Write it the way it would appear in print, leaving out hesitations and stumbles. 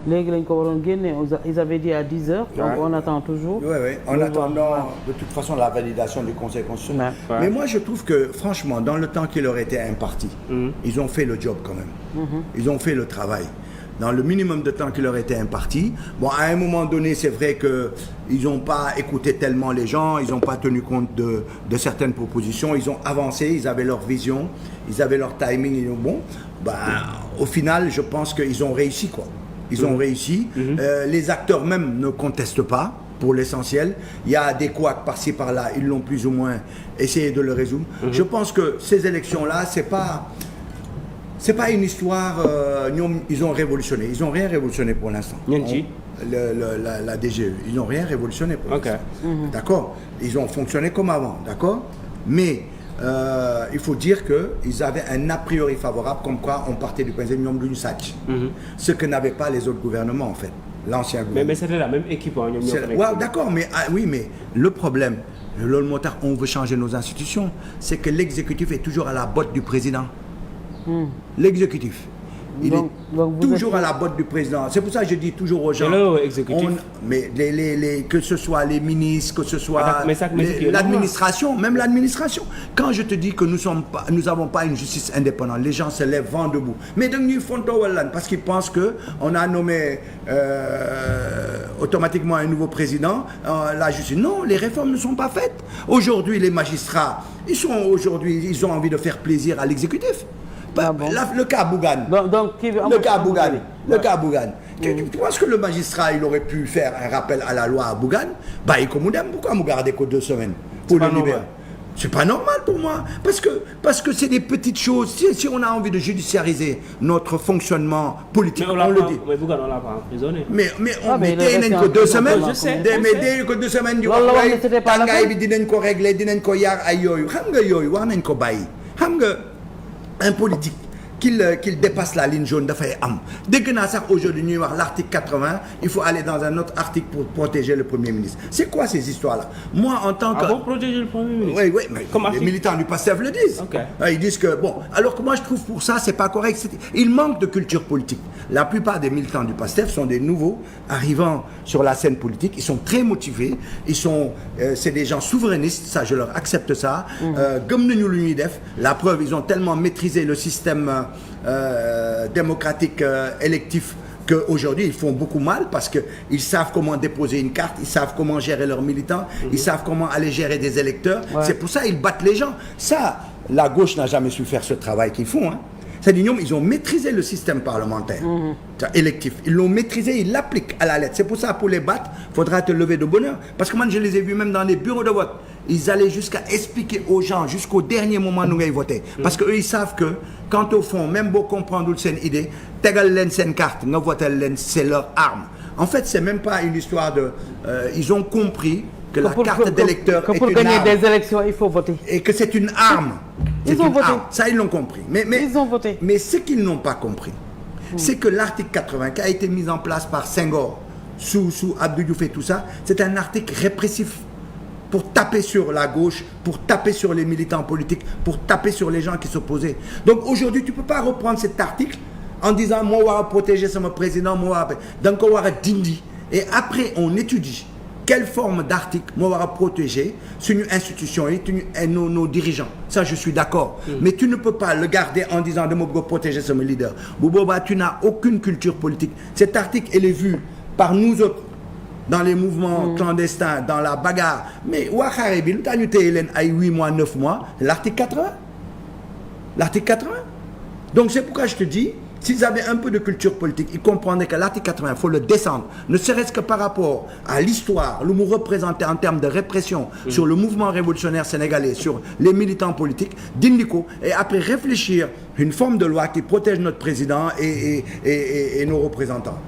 Ils avaient dit à 10 heures, donc on attend toujours. Oui, en attendant de toute façon la validation du Conseil constitutionnel. Mais moi je trouve que franchement, dans le temps qui leur était imparti, ils ont fait le job quand même. Ils ont fait le travail. Dans le minimum de temps qui leur était imparti. Bon, à un moment donné, c'est vrai qu'ils n'ont pas écouté tellement les gens, ils n'ont pas tenu compte de certaines propositions, ils ont avancé, ils avaient leur vision, ils avaient leur timing, bon, au final, je pense qu'ils ont réussi, quoi. Ils ont réussi. Les acteurs même ne contestent pas, pour l'essentiel. Il y a des couacs par-ci, par-là, ils l'ont plus ou moins essayé de le résoudre. Je pense que ces élections-là, c'est pas une histoire, ils ont révolutionné. Ils n'ont rien révolutionné pour l'instant. La DGE, ils n'ont rien révolutionné pour l'instant. D'accord. Ils ont fonctionné comme avant, d'accord. Mais il faut dire qu'ils avaient un a priori favorable, comme quoi on partait du principe de ce que n'avaient pas les autres gouvernements, en fait. L'ancien gouvernement. Mais c'était la même équipe. Hein, d'accord, mais oui, mais le problème, on veut changer nos institutions, c'est que l'exécutif est toujours à la botte du président. L'exécutif, il est toujours à la botte du président. C'est pour ça que je dis toujours aux gens, que ce soit les ministres, que ce soit l'administration, même l'administration. Quand je te dis que nous n'avons pas une justice indépendante, les gens se lèvent vent debout. Mais donc ils font parce qu'ils pensent qu'on a nommé automatiquement un nouveau président, la justice. Non, les réformes ne sont pas faites. Aujourd'hui, les magistrats, ils ont envie de faire plaisir à l'exécutif. Le cas Bougane. Le cas Bougane. Tu penses que le magistrat, il aurait pu faire un rappel à la loi à Bougane? Pourquoi me garder que 2 semaines pour le libérer? C'est pas normal pour moi. Parce que c'est des petites choses. Si on a envie de judiciariser notre fonctionnement politique, on le dit. Mais Bougane, on l'a pas emprisonné. Mais on mettait que 2 semaines. Je sais. Mais que 2 semaines. Un politique qu'il dépasse la ligne jaune dafay am. Dès que aujourd'hui ñuy wax l'article 80, il faut aller dans un autre article pour protéger le Premier ministre. C'est quoi ces histoires-là? Moi, en tant que... protéger le Premier ministre? Oui, mais les militants du PASTEF le disent. Ils disent que, bon, alors que moi je trouve pour ça, c'est pas correct. Il manque de culture politique. La plupart des militants du PASTEF sont des nouveaux arrivant sur la scène politique. Ils sont très motivés. C'est des gens souverainistes, ça, je leur accepte ça. La preuve, ils ont tellement maîtrisé le système démocratique électif qu'aujourd'hui ils font beaucoup mal parce qu'ils savent comment déposer une carte, ils savent comment gérer leurs militants, ils savent comment aller gérer des électeurs. C'est pour ça qu'ils battent les gens. Ça, la gauche n'a jamais su faire ce travail qu'ils font. C'est-à-dire ils ont maîtrisé le système parlementaire électif. Ils l'ont maîtrisé, ils l'appliquent à la lettre. C'est pour ça, pour les battre, il faudra te lever de bonheur. Parce que moi, je les ai vus même dans les bureaux de vote. Ils allaient jusqu'à expliquer aux gens, jusqu'au dernier moment, nous allons voter. Parce qu'eux, ils savent que, quand au fond, même beau comprendre une idée, tegal len sen carte, nous votons len, c'est leur arme. En fait, c'est même pas une histoire de... ils ont compris que la carte d'électeur est une arme. Pour gagner des élections, il faut voter. Et que c'est une arme. Ils ont voté. Ça, ils l'ont compris. Ils ont voté. Mais ce qu'ils n'ont pas compris, c'est que l'article 80 qui a été mis en place par Senghor, sous Abdou Diouf et tout ça, c'est un article répressif pour taper sur la gauche, pour taper sur les militants politiques, pour taper sur les gens qui s'opposaient. Donc aujourd'hui, tu ne peux pas reprendre cet article en disant « Moi, je vais protéger mon président, moi, donc on va dindi ». Et après, on étudie quelle forme d'article moi va protéger une institution et nos dirigeants. Ça, je suis d'accord. Mais tu ne peux pas le garder en disant de me protéger ce leader. Bouboba, tu n'as aucune culture politique. Cet article, il est vu par nous autres dans les mouvements clandestins, dans la bagarre. Mais Ouakharibi, tu as eu 8 mois, 9 mois, l'article 80. L'article 80. Donc c'est pourquoi je te dis, s'ils avaient un peu de culture politique, ils comprendraient que l'article 80, il faut le descendre, ne serait-ce que par rapport à l'histoire, le mot représenté en termes de répression sur le mouvement révolutionnaire sénégalais, sur les militants politiques, d'Indico, et après réfléchir une forme de loi qui protège notre président et nos représentants.